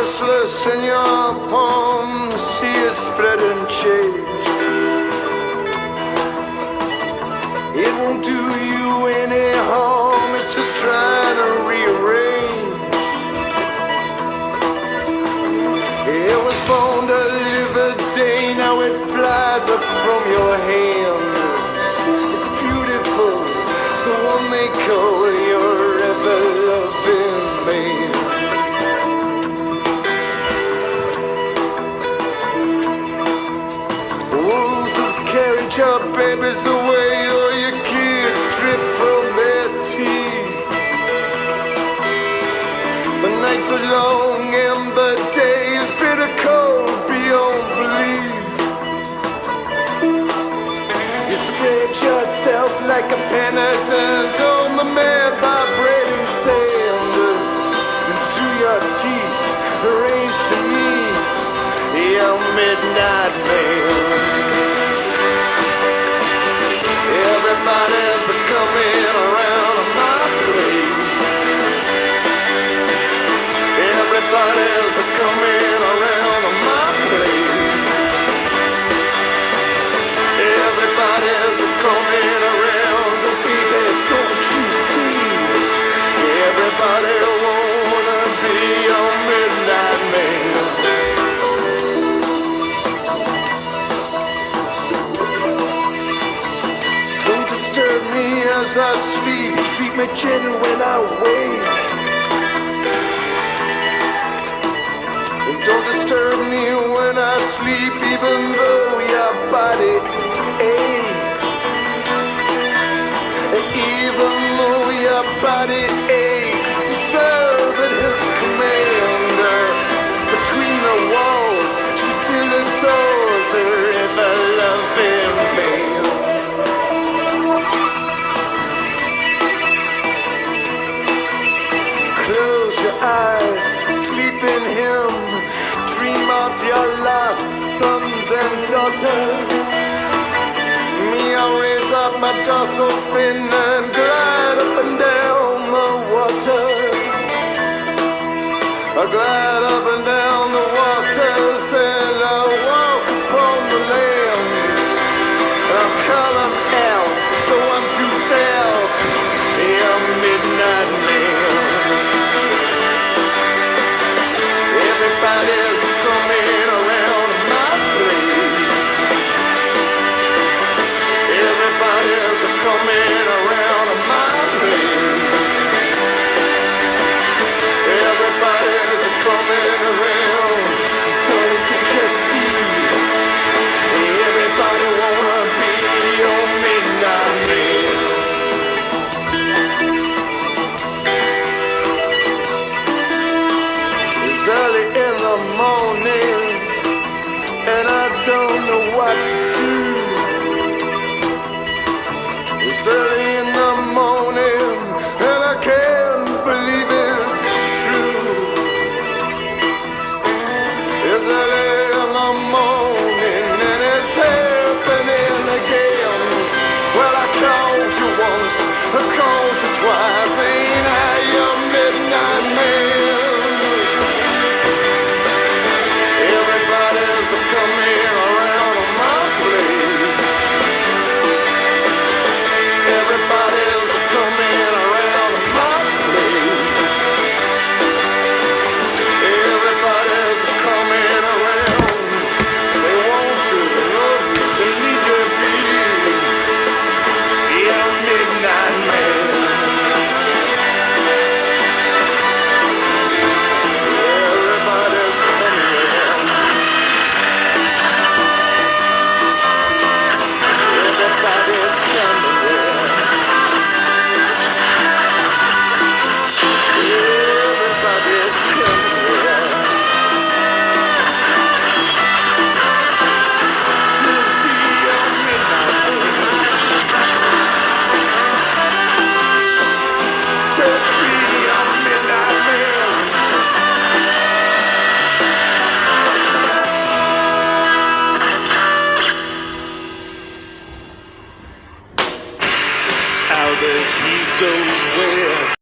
restless in your palm, see it spread and change. It won't do you any harm, it's just trying to rearrange. It was born to live a day, now it flies up from your hand. It's beautiful, it's the one they call your ever-loving man. Wolves have carried your babies away, or your kids drip from their teeth. The nights are long and the day is bitter cold beyond belief. You spread yourself like a penitent on the mad vibrating sand, and through your teeth arranged to meet your midnight man. Everybody's coming around my place. Everybody's coming around my place. Everybody's coming around, baby, don't you see? Everybody wanna be your midnight man. Don't disturb me as I sleep, treat me gentle when I wake. And don't disturb me when I sleep, even though your body aches. Even though your body aches to serve at his command. Between the walls, she still adores her ever-loving man. Close your eyes, sleep in him. Dream of your lost sons and daughters. Me, I'll raise up my dorsal fin and glide up and down the waters. I'll glide up and down the waters, and I'll walk upon the land. And I'll call them out, the ones who doubt your midnight man. Everybody's coming around my place. Everybody's coming around my place. Everybody's coming around, don't you see? Everybody wanna be your midnight man. It's early in the morning, and I don't know what to do. It's early in the morning, and I can't believe it's true. It's early in the morning, and it's happening again. Well, I called you once, I called you twice, ain't I your midnight man? Everybody's coming around my place. Everybody's coming around my place. Everybody's coming around. They want to love you, they need you to be your midnight man. Everybody's coming around. Everybody's coming around. Everybody's coming around to be your midnight man. To be your midnight man. Out that he goes where